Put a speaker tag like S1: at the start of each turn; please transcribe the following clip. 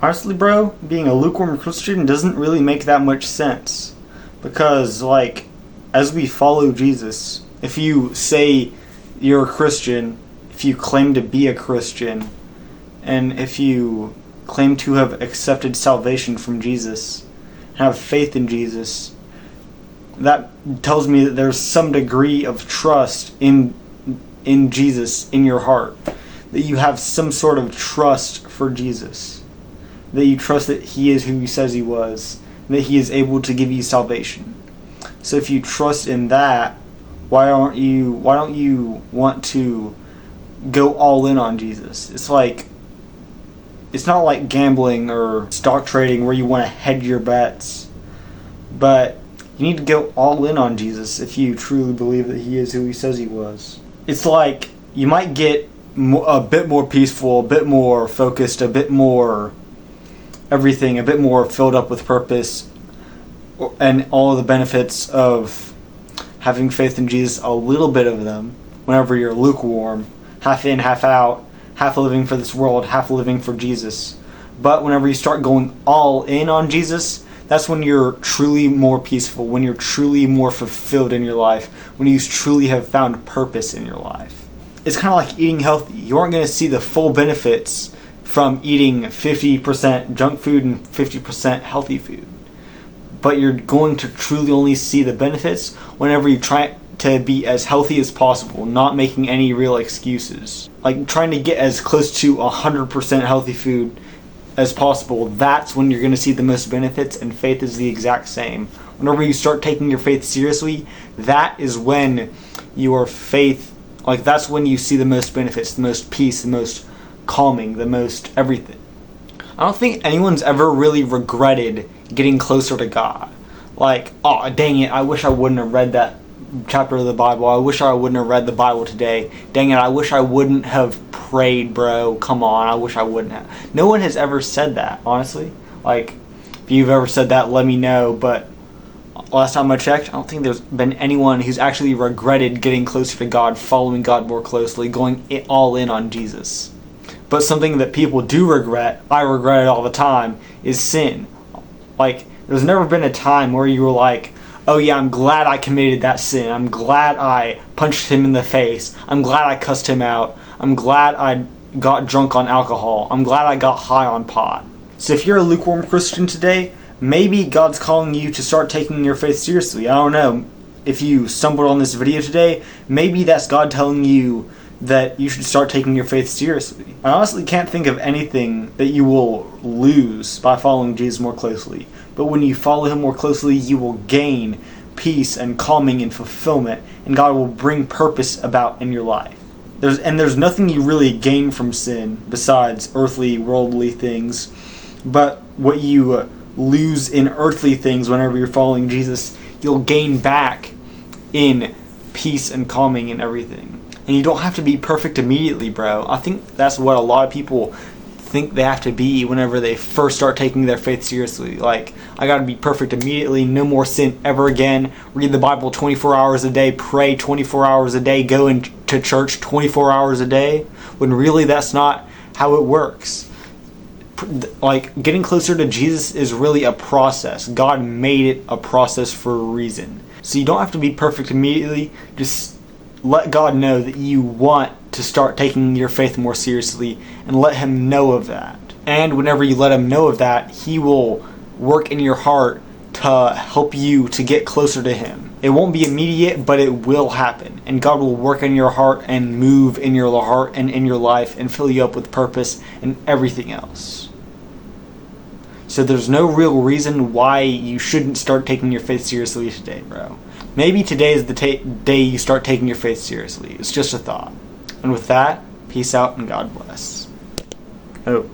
S1: Honestly, bro, being a lukewarm Christian doesn't really make that much sense. Because, like, as we follow Jesus, if you say you're a Christian, if you claim to be a Christian, and if you claim to have accepted salvation from Jesus, have faith in Jesus, that tells me that there's some degree of trust in Jesus in your heart. That you have some sort of trust for Jesus. That you trust that He is who He says He was. And that He is able to give you salvation. So if you trust in that, why don't you want to go all in on Jesus? It's not like gambling or stock trading where you want to hedge your bets. But you need to go all in on Jesus if you truly believe that He is who He says He was. It's like you might get a bit more peaceful, a bit more focused, a bit more everything, a bit more filled up with purpose, and all of the benefits of having faith in Jesus, a little bit of them, whenever you're lukewarm, half in, half out, half living for this world, half living for Jesus. But whenever you start going all in on Jesus, that's when you're truly more peaceful, when you're truly more fulfilled in your life, when you truly have found purpose in your life. It's kind of like eating healthy. You aren't going to see the full benefits from eating 50% junk food and 50% healthy food. But you're going to truly only see the benefits whenever you try to be as healthy as possible, not making any real excuses. Like trying to get as close to 100% healthy food as possible. That's when you're going to see the most benefits, and faith is the exact same. Whenever you start taking your faith seriously, that is when your faith, that's when you see the most benefits, the most peace, the most calming, the most everything. I don't think anyone's ever really regretted getting closer to God. Like, oh, dang it, I wish I wouldn't have read that chapter of the Bible. I wish I wouldn't have read the Bible today. Dang it, I wish I wouldn't have prayed, bro. Come on, I wish I wouldn't have. No one has ever said that, honestly. Like, if you've ever said that, let me know. But last time I checked, I don't think there's been anyone who's actually regretted getting closer to God, following God more closely, going all in on Jesus. But something that people do regret, I regret it all the time, is sin. Like, there's never been a time where you were like, oh yeah, I'm glad I committed that sin. I'm glad I punched him in the face. I'm glad I cussed him out. I'm glad I got drunk on alcohol. I'm glad I got high on pot. So if you're a lukewarm Christian today, maybe God's calling you to start taking your faith seriously. I don't know. If you stumbled on this video today, maybe that's God telling you that you should start taking your faith seriously. I honestly can't think of anything that you will lose by following Jesus more closely. But when you follow Him more closely, you will gain peace and calming and fulfillment, and God will bring purpose about in your life. There's nothing you really gain from sin besides earthly, worldly things. But what you lose in earthly things whenever you're following Jesus, you'll gain back in peace and calming and everything. And you don't have to be perfect immediately, bro. I think that's what a lot of people think they have to be whenever they first start taking their faith seriously. Like, I gotta be perfect immediately, no more sin ever again, read the Bible 24 hours a day, pray 24 hours a day, go to church 24 hours a day, when really that's not how it works. Like, getting closer to Jesus is really a process. God made it a process for a reason. So you don't have to be perfect immediately, just let God know that you want to start taking your faith more seriously, and let Him know of that. And whenever you let Him know of that, He will work in your heart to help you to get closer to Him. It won't be immediate, but it will happen. And God will work in your heart and move in your heart and in your life and fill you up with purpose and everything else. So there's no real reason why you shouldn't start taking your faith seriously today, bro. Maybe today is the day you start taking your faith seriously. It's just a thought. And with that, peace out and God bless. Oh.